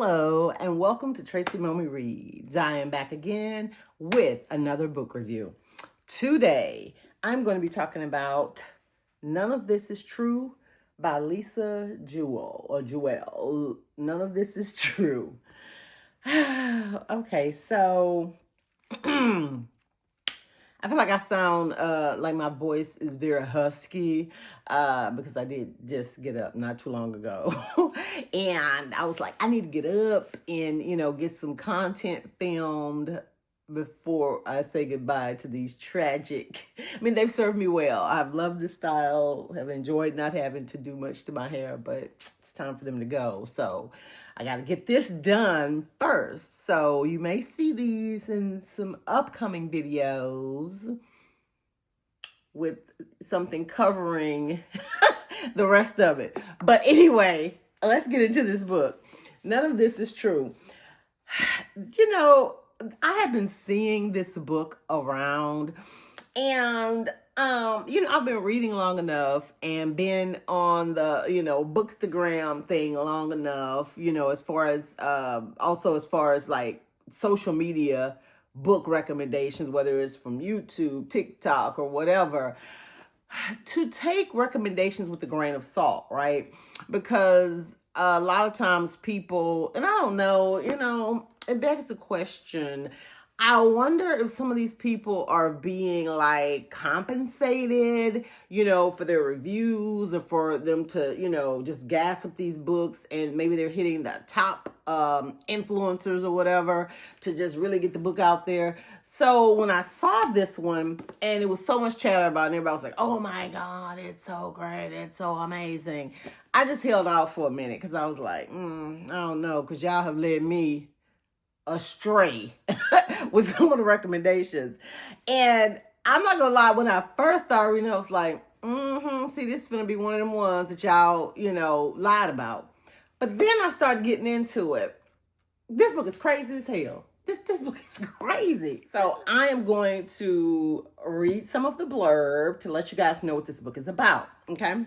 Hello, and welcome to Tracy Mommy Reads. I am back again with another book review. Today, I'm going to be talking about None of This is True by Lisa Jewell or Jewell. None of This is True. Okay, so I feel like I sound like my voice is very husky because I did just get up not too long ago. And I was like, I need to get up and, get some content filmed before I say goodbye to these tragic. I mean, they've served me well. I've loved this style, have enjoyed not having to do much to my hair, but it's time for them to go. So I got to get this done first. So you may see these in some upcoming videos with something covering the rest of it. But anyway, let's get into this book. None of This is True. I have been seeing this book around, and I've been reading long enough and been on the, Bookstagram thing long enough, as far as like social media book recommendations, whether it's from YouTube, TikTok, or whatever, to take recommendations with a grain of salt, right? Because a lot of times people, and I don't know, it begs the question. I wonder if some of these people are being like compensated, for their reviews or for them to, just gas up these books, and maybe they're hitting the top influencers or whatever to just really get the book out there. So when I saw this one and it was so much chatter about it, and everybody was like, oh my God, it's so great. It's so amazing. I just held out for a minute because I was like, I don't know, because y'all have led me astray with some of the recommendations. And I'm not gonna lie, when I first started reading, I was like, see, this is gonna be one of them ones that y'all, lied about. But then I started getting into it. This book is crazy as hell. This book is crazy. So I am going to read some of the blurb to let you guys know what this book is about, okay?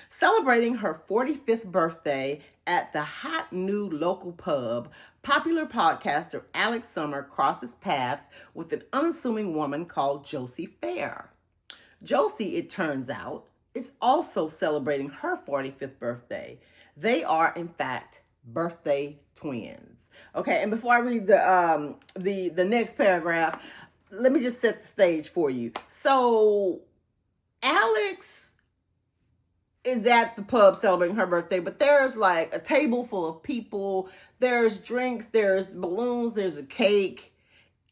Celebrating her 45th birthday at the hot new local pub, popular podcaster Alex Summer crosses paths with an unassuming woman called Josie Fair. Josie, it turns out, is also celebrating her 45th birthday. They are, in fact, birthday twins. Okay, and before I read the next paragraph, let me just set the stage for you. So, Alex is at the pub celebrating her birthday, but there's like a table full of people. There's drinks, there's balloons, there's a cake.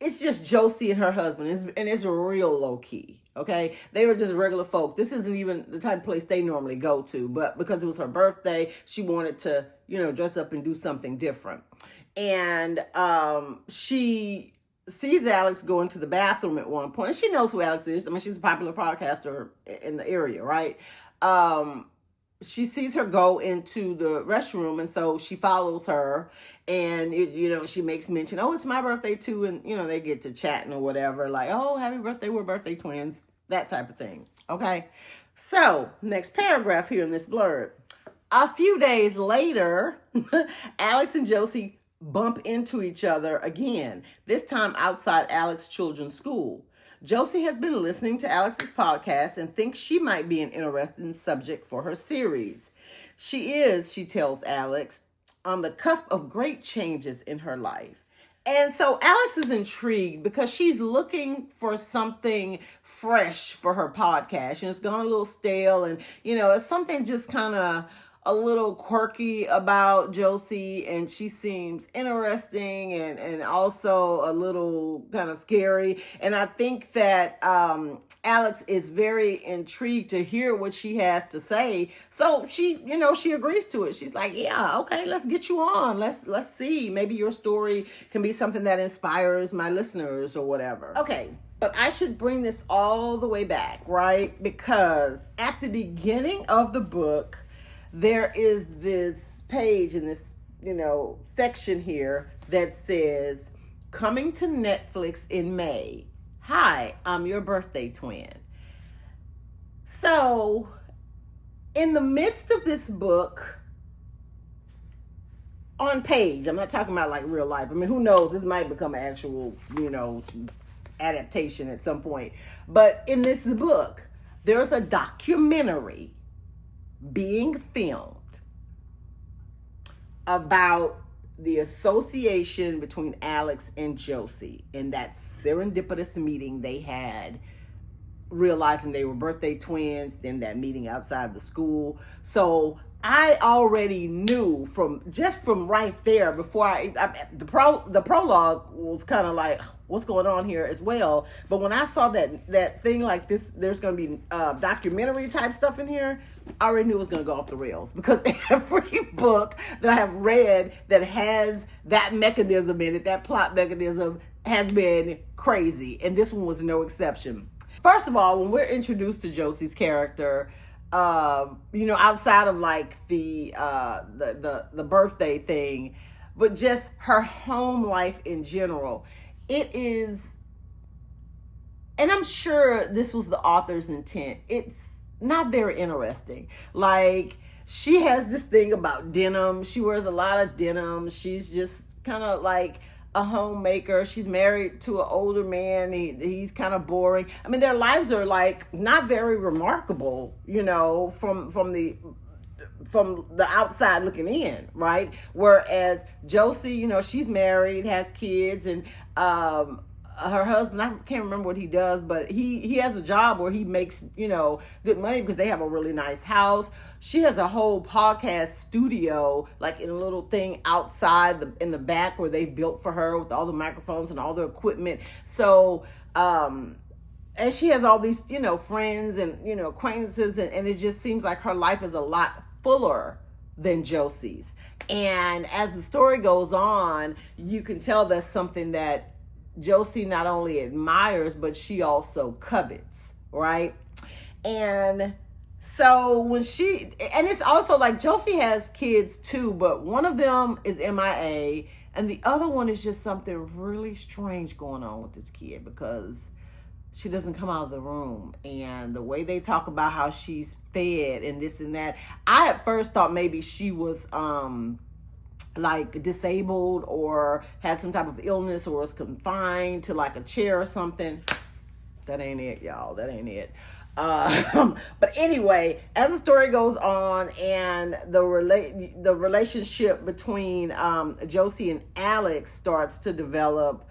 It's just Josie and her husband, and it's real low key. Okay, they were just regular folk. This isn't even the type of place they normally go to, but because it was her birthday, she wanted to, dress up and do something different. And she sees Alex go into the bathroom at one point, and she knows who Alex is. I mean, she's a popular podcaster in the area, right? She sees her go into the restroom, and so she follows her, and she makes mention, oh, it's my birthday too, and they get to chatting or whatever, like, oh, happy birthday, we're birthday twins, that type of thing. Okay, so next paragraph here in this blurb. A few days later, Alex and Josie bump into each other again, this time outside Alex's children's school. Josie has been listening to Alex's podcast and thinks she might be an interesting subject for her series. She tells Alex, on the cusp of great changes in her life. And so Alex is intrigued because she's looking for something fresh for her podcast. It's gone a little stale, and, it's something just kind of a little quirky about Josie, and she seems interesting and also a little kind of scary. And I think that Alex is very intrigued to hear what she has to say. So she agrees to it. She's like, yeah, okay, let's get you on. Let's see. Maybe your story can be something that inspires my listeners or whatever. Okay. But I should bring this all the way back, right? Because at the beginning of the book, there is this page in this, section here that says, coming to Netflix in May. Hi, I'm your birthday twin. So, in the midst of this book, on page. I'm not talking about like real life. I mean, who knows? This might become an actual, adaptation at some point. But in this book, there's a documentary being filmed about the association between Alex and Josie in that serendipitous meeting they had, realizing they were birthday twins, then that meeting outside the school. So I already knew from right there before the prologue was kind of like, what's going on here as well. But when I saw that thing like this, there's going to be documentary type stuff in here, I already knew it was going to go off the rails, because every book that I have read that has that mechanism in it, that plot mechanism, has been crazy, and this one was no exception. First of all, when we're introduced to Josie's character, outside of like the birthday thing, but just her home life in general, it is, and I'm sure this was the author's intent, it's not very interesting. Like, she has this thing about denim. She wears a lot of denim. She's just kind of like a homemaker. She's married to an older man. He's kind of boring. I mean, their lives are like not very remarkable, from the outside looking in, right? Whereas Josie, she's married, has kids, and her husband, I can't remember what he does, but he has a job where he makes, good money, because they have a really nice house. She has a whole podcast studio, like in a little thing outside in the back where they built for her with all the microphones and all the equipment. So, and she has all these, friends and, acquaintances, and it just seems like her life is a lot fuller than Josie's. And as the story goes on, you can tell that's something that Josie not only admires, but she also covets, right? And so when and it's also like Josie has kids too, but one of them is MIA, and the other one is just something really strange going on with this kid, because she doesn't come out of the room, and the way they talk about how she's fed and this and that, I at first thought maybe she was like disabled or had some type of illness or was confined to like a chair or something. That ain't it, y'all. That ain't it. But anyway, as the story goes on and the relationship between Josie and Alex starts to develop,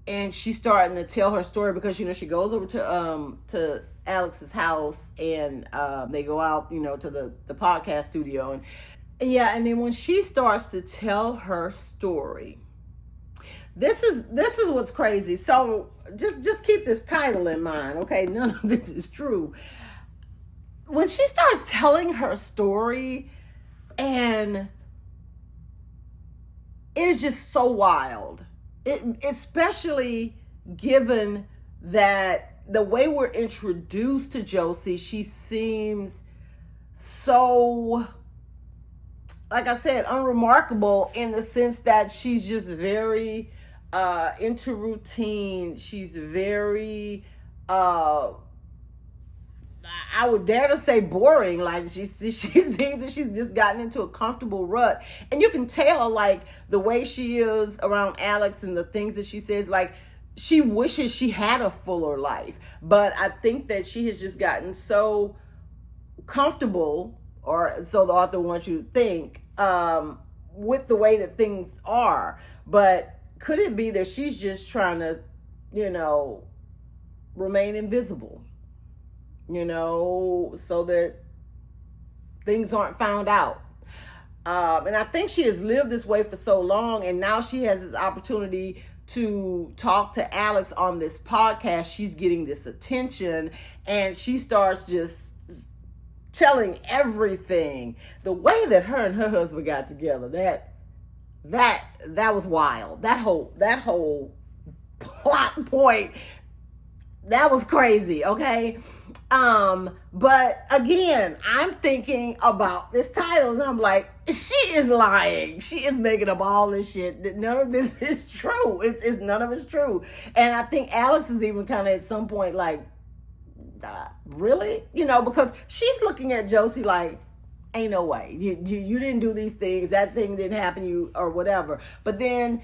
and she's starting to tell her story, because she goes over to Alex's house, and they go out to the podcast studio, and then when she starts to tell her story, this is what's crazy. So just keep this title in mind, okay? None of this is true. When she starts telling her story, and it is just so wild. Especially given that the way we're introduced to Josie, she seems so, like I said, unremarkable, in the sense that she's just very into routine. She's very, I would dare to say, boring. Like she seems that she's just gotten into a comfortable rut, and you can tell like the way she is around Alex and the things that she says, like she wishes she had a fuller life. But I think that she has just gotten so comfortable, or so the author wants you to think, with the way that things are. But could it be that she's just trying to, remain invisible, so that things aren't found out? And I think she has lived this way for so long, and now she has this opportunity to talk to Alex on this podcast. She's getting this attention, and she starts just telling everything. The way that her and her husband got together, that was wild. That whole plot point, that was crazy, okay? But again, I'm thinking about this title, and I'm like, she is lying. She is making up all this shit. None of this is true. It's none of it's true. And I think Alex is even kind of at some point like, really? Because she's looking at Josie like, ain't no way. You didn't do these things. That thing didn't happen to you or whatever. But then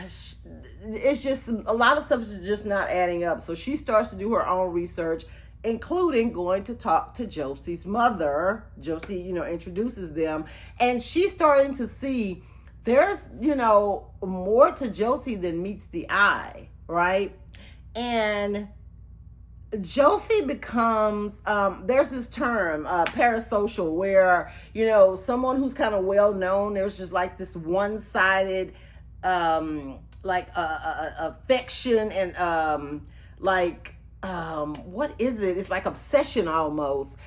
it's just a lot of stuff is just not adding up. So she starts to do her own research, including going to talk to Josie's mother. Josie, introduces them, and she's starting to see there's, more to Josie than meets the eye, right? And Josie becomes, there's this term, parasocial, where, someone who's kind of well known, there's just like this one-sided, like affection and what is it? It's like obsession almost,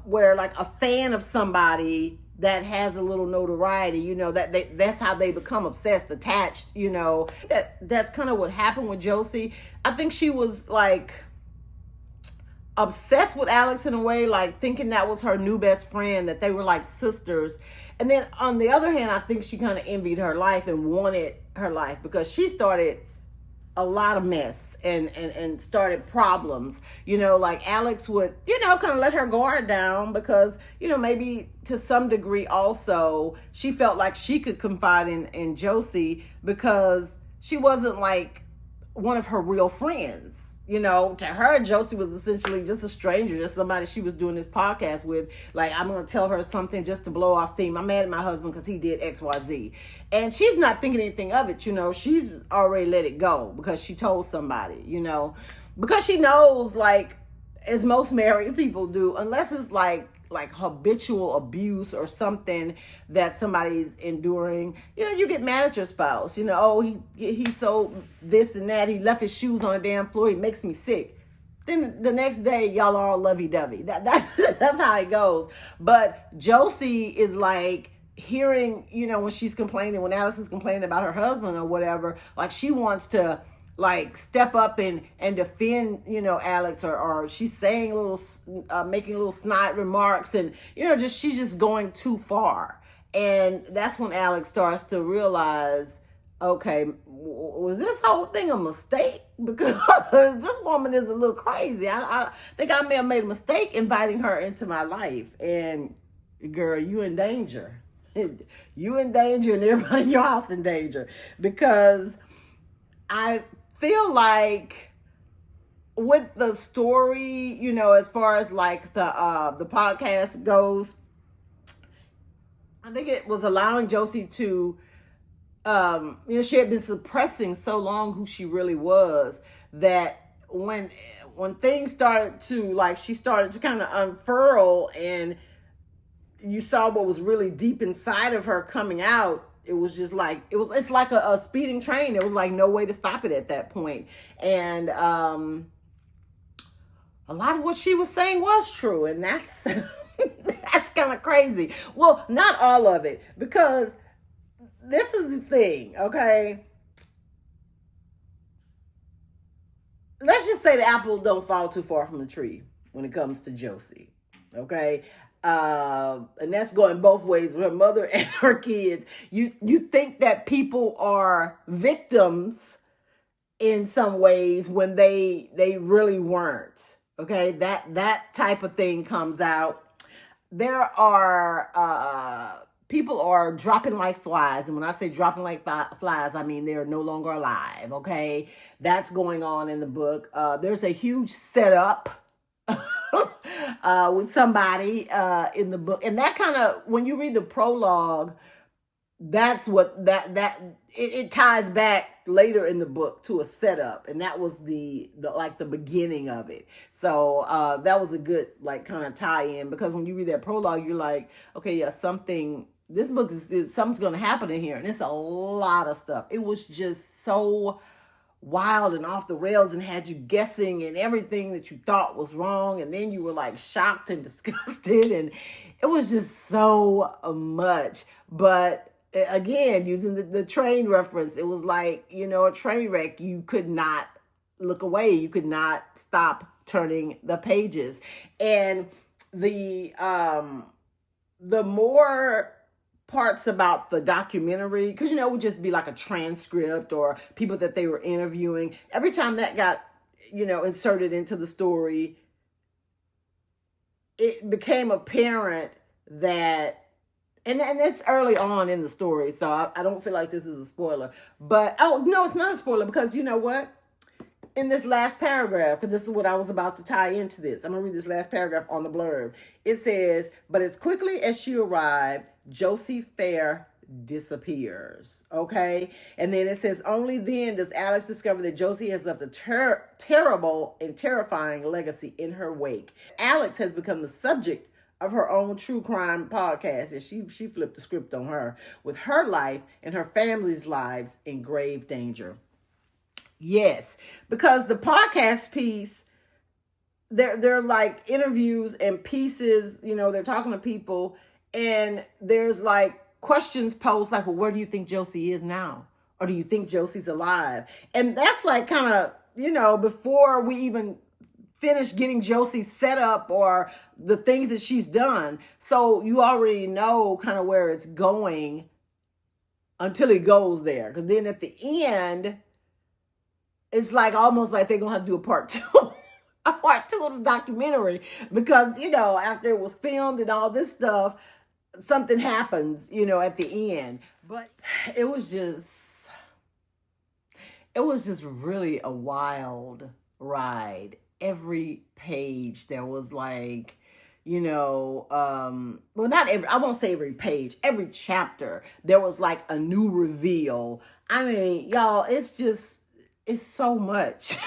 where like a fan of somebody that has a little notoriety, that's how they become obsessed, attached, that's kind of what happened with Josie. I think she was like obsessed with Alex in a way, like thinking that was her new best friend, that they were like sisters. And then on the other hand, I think she kind of envied her life and wanted her life, because she started a lot of mess and started problems. Like Alex would, kind of let her guard down, because, maybe to some degree also she felt like she could confide in Josie, because she wasn't like one of her real friends. To her, Josie was essentially just a stranger, just somebody she was doing this podcast with. Like, I'm going to tell her something just to blow off steam. I'm mad at my husband because he did X, Y, Z. And she's not thinking anything of it, She's already let it go because she told somebody, Because she knows, like, as most married people do, unless it's like habitual abuse or something that somebody's enduring, you get mad at your spouse. Oh, he sold this and that, he left his shoes on the damn floor, he makes me sick. Then the next day y'all are all lovey-dovey. That's how it goes. But Josie is like hearing, when she's complaining, when Alice is complaining about her husband or whatever, like she wants to like step up and defend, Alex, or she's saying making little snide remarks, and, she's just going too far. And that's when Alex starts to realize, okay, was this whole thing a mistake? Because this woman is a little crazy. I think I may have made a mistake inviting her into my life. And girl, you in danger. You in danger, and everybody in your house in danger. Because I feel like with the story, as far as like the podcast goes, I think it was allowing Josie to, she had been suppressing so long who she really was, that when things started to, like, she started to kind of unfurl, and you saw what was really deep inside of her coming out, it was just like, it's like a speeding train. There was like no way to stop it at that point. And a lot of what she was saying was true. And that's, that's kind of crazy. Well, not all of it, because this is the thing, okay? Let's just say the apple don't fall too far from the tree when it comes to Josie, okay? And that's going both ways with her mother and her kids. You think that people are victims in some ways when they really weren't. Okay, that type of thing comes out. There are people are dropping like flies, and when I say dropping like flies, I mean they're no longer alive. Okay, that's going on in the book. There's a huge setup with somebody in the book, and that kind of, when you read the prologue, that's what it ties back later in the book to a setup, and that was the like the beginning of it. So that was a good like kind of tie-in, because when you read that prologue, you're like, okay, yeah, this book is something's going to happen in here, and it's a lot of stuff. It was just so wild and off the rails, and had you guessing, and everything that you thought was wrong, and then you were like shocked and disgusted, and it was just so much. But again, using the train reference, it was like, a train wreck. You could not look away. You could not stop turning the pages. And the more parts about the documentary, because it would just be like a transcript or people that they were interviewing, every time that got inserted into the story, it became apparent that, and it's early on in the story, so I don't feel like this is a spoiler. But, oh, no, it's not a spoiler, because you know what? In this last paragraph, because this is what I was about to tie into this. I'm going to read this last paragraph on the blurb. It says, but as quickly as she arrived, Josie Fair disappears. Okay? And then it says, only then does Alex discover that Josie has left a terrible and terrifying legacy in her wake. Alex has become the subject of her own true crime podcast, and she flipped the script on her, with her life and her family's lives in grave danger. Yes, because the podcast piece, they're like interviews and pieces, you know, they're talking to people, and there's like questions posed like, well, where do you think Josie is now? Or do you think Josie's alive? And that's like kind of, you know, before we even finish getting Josie set up or the things that she's done. So you already know kind of where it's going until it goes there. Because then at the end, it's like almost like they're going to have to do a part two. A part two of the documentary. Because, you know, after it was filmed and all this stuff, something happens, you know, at the end. But it was just really a wild ride. Every page there was like, you know, well, not every, I won't say every page, every chapter, there was like a new reveal. I mean, y'all, it's so much.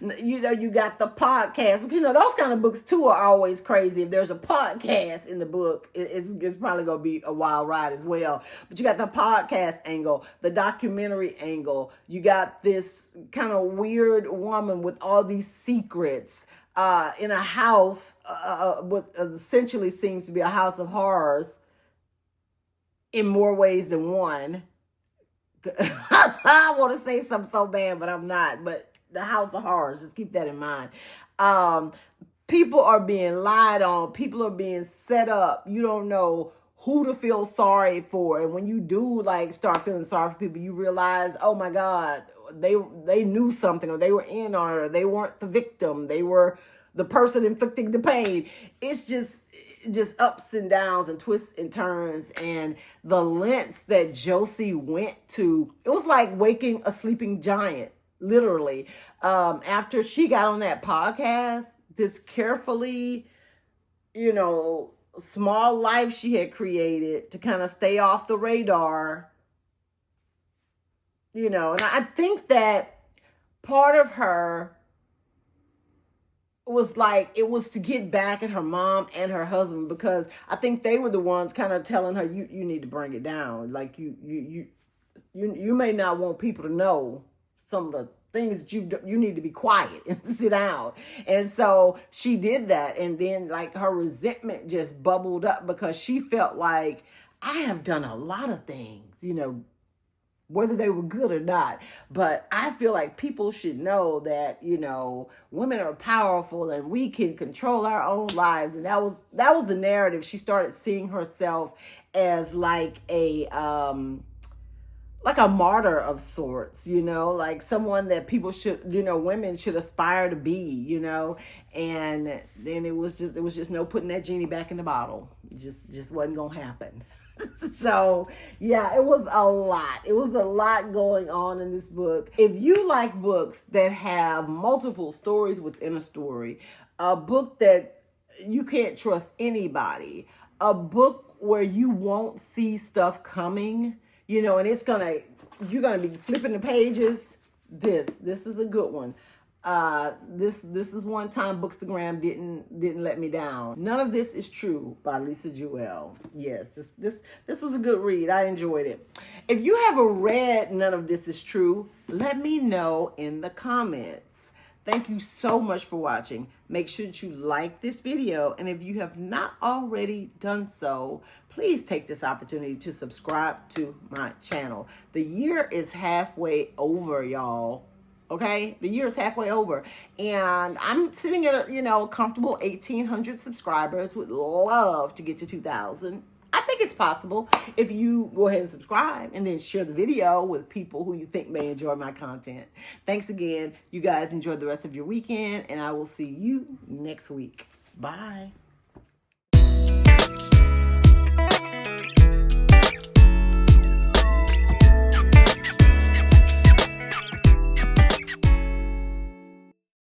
You know, you got the podcast, because, you know, those kind of books too are always crazy. If there's a podcast in the book, it's probably going to be a wild ride as well. But you got the podcast angle, the documentary angle. You got this kind of weird woman with all these secrets in a house, what essentially seems to be a house of horrors in more ways than one. I want to say something so bad, but I'm not. But the house of horrors, just keep that in mind. People are being lied on. People are being set up. You don't know who to feel sorry for. And when you do like start feeling sorry for people, you realize, oh my God, they knew something, or they were in on it, or they weren't the victim. They were the person inflicting the pain. It's just ups and downs and twists and turns, and the lengths that Josie went to. It was like waking a sleeping giant, literally. After she got on that podcast, this carefully, you know, small life she had created to kind of stay off the radar, you know, and I think that part of her was like, it was to get back at her mom and her husband, because I think they were the ones kind of telling her, you need to bring it down. Like you may not want people to know some of the things that you need to be quiet and sit down. And so she did that. And then like her resentment just bubbled up, because she felt like, I have done a lot of things, you know, whether they were good or not. But I feel like people should know that, you know, women are powerful and we can control our own lives. And that was the narrative. She started seeing herself as like a martyr of sorts, you know, like someone that people should, you know, women should aspire to be, you know. And then it was just no putting that genie back in the bottle. Just wasn't gonna happen. So yeah, it was a lot. It was a lot going on in this book. If you like books that have multiple stories within a story, a book that you can't trust anybody, a book where you won't see stuff coming, you know, and you're gonna be flipping the pages. This is a good one. This is one time Bookstagram didn't let me down. None of This Is True by Lisa Jewell. Yes, this was a good read. I enjoyed it. If you haven't read None of This Is True, let me know in the comments. Thank you so much for watching. Make sure that you like this video, and if you have not already done so, please take this opportunity to subscribe to my channel. The year is halfway over, y'all. Okay, the year is halfway over, and I'm sitting at a comfortable 1,800 subscribers. Would love to get to 2,000. I think it's possible if you go ahead and subscribe and then share the video with people who you think may enjoy my content. Thanks again. You guys enjoy the rest of your weekend, and I will see you next week. Bye.